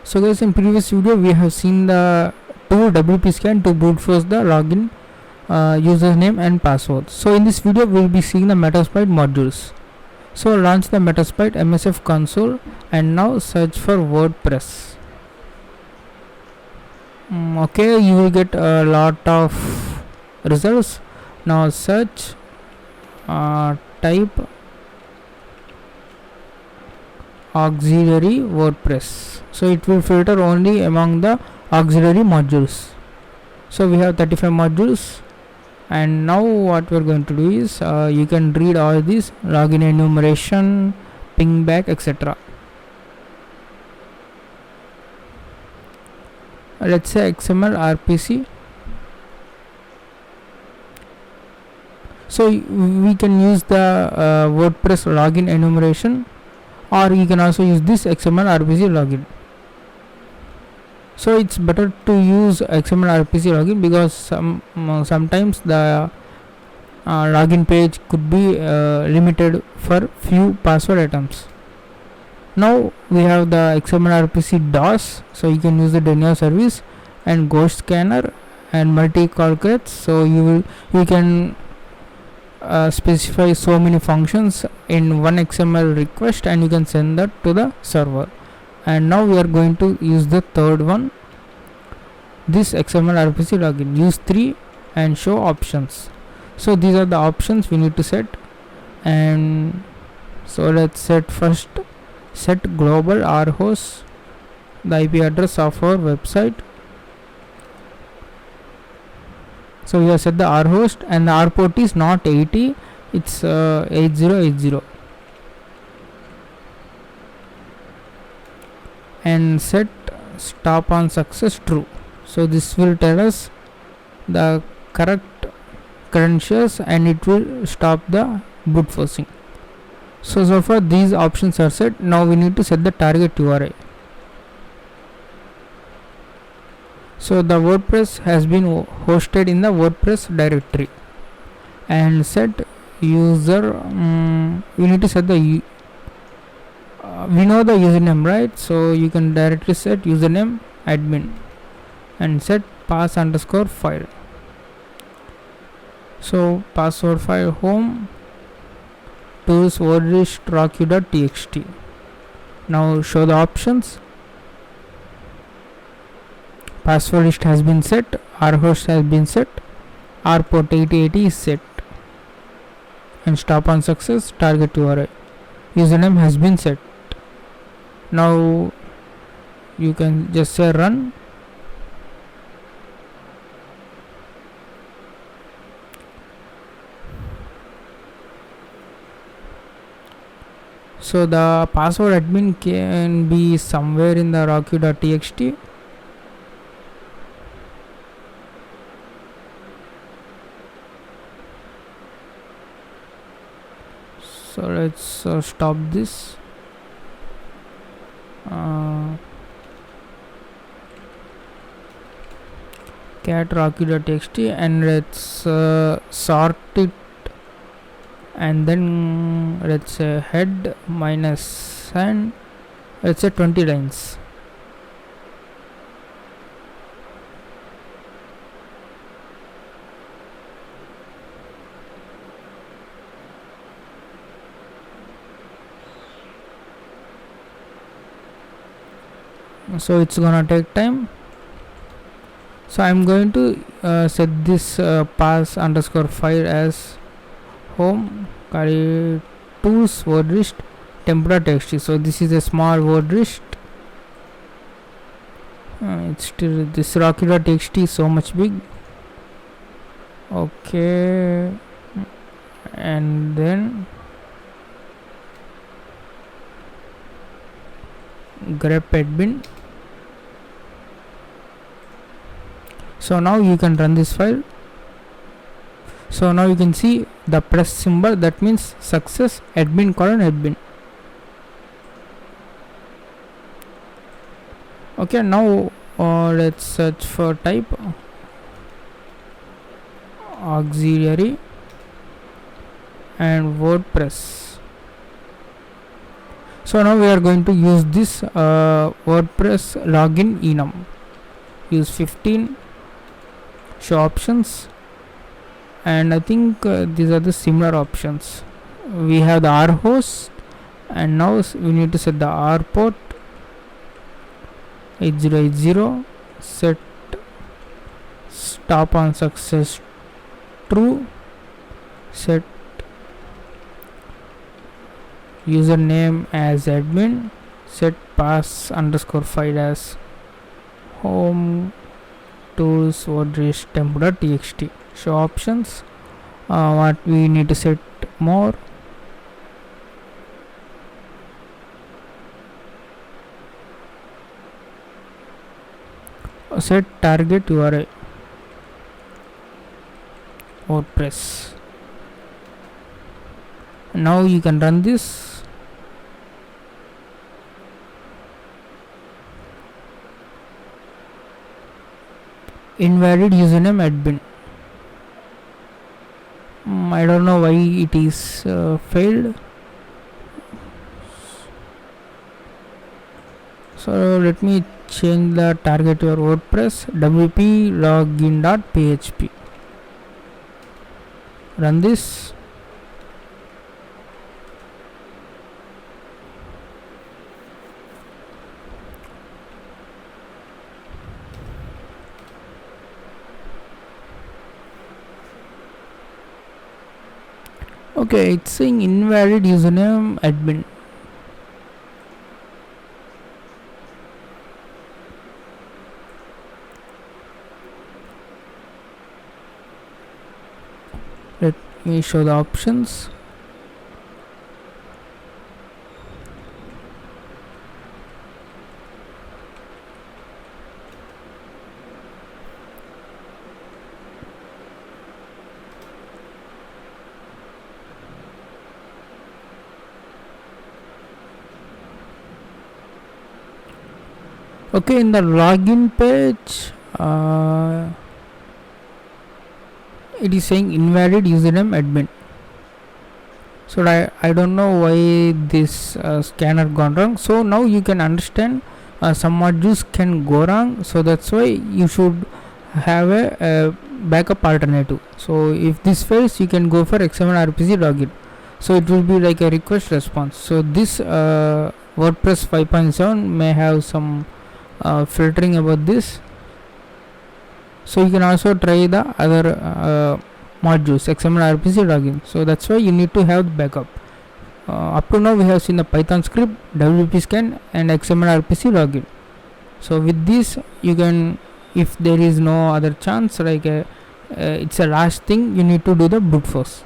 So guys, in previous video we have seen the two WP scan to brute force the login username and password. So in this video we will be seeing the Metasploit modules. So launch the Metasploit MSF console and now search for WordPress. Okay, you will get a lot of results. Now search, type auxiliary WordPress. So it will filter only among the auxiliary modules. So we have 35 modules, and now what we are going to do is you can read all these: login enumeration, ping back, etc. Let's say XML RPC. So we can use the WordPress login enumeration, or you can also use this XML RPC login. So it's better to use XML RPC login because sometimes the login page could be limited for few password items. Now we have the XML RPC DOS, so you can use the denial service and ghost scanner and multi calculates. So you can specify so many functions in one XML request and you can send that to the server. And now we are going to use the third one, this XML RPC login. Use 3 and show options. So these are the options we need to set. And so let's set first, set global rhost, the IP address of our website. So we have set the rhost, and the R port is not 80, it's 8080. And set stop on success true. So this will tell us the correct credentials and it will stop the brute forcing. So far these options are set. Now we need to set the target URI. So the WordPress has been hosted in the WordPress directory, and set user. We need to set the we know the username, right? So you can directly set username admin and set pass underscore file. So password file home tools wordlist rocky.txt. Now show the options. Password list has been set, rhost has been set, R port 8080 is set, and stop on success, target URI, username has been set. Now you can just say run. So the password admin can be somewhere in the rocky.txt. So let's stop this. Cat rocky.txt, and let's sort it, and then let's say head minus, and let's say 20 lines. So it's gonna take time. So I'm going to set this pass underscore file as home tools word list temp.txt. So this is a small word list. It's still, this rocky.txt is so much big. Okay, and then grep admin. So now you can run this file. So now you can see the plus symbol, that means success admin : admin. Okay, now let's search for type auxiliary and WordPress. So now we are going to use this WordPress login enum. Use 15, show options, and I think these are the similar options. We have the R host, and now we need to set the R port 8080, set stop on success true, set username as admin, set pass underscore file as home tools WordPress temp.txt. Show options, what we need to set more, set target URI WordPress. Now you can run this. Invalid username admin. I don't know why it is failed. So let me change the target to your WordPress wp login.php. Run this. Okay, it's saying invalid username admin. Let me show the options. Okay, in the login page, it is saying invalid username admin. So I don't know why this scanner gone wrong. So now you can understand some modules can go wrong. So that's why you should have a backup alternative. So if this fails, you can go for XML RPC login. So it will be like a request response. So this WordPress 5.7 may have some filtering about this. So you can also try the other modules XML RPC login. So that's why you need to have the backup. Up to now we have seen the Python script, WP scan, and XML RPC login. So with this you can, if there is no other chance, like it's a last thing, you need to do the brute force.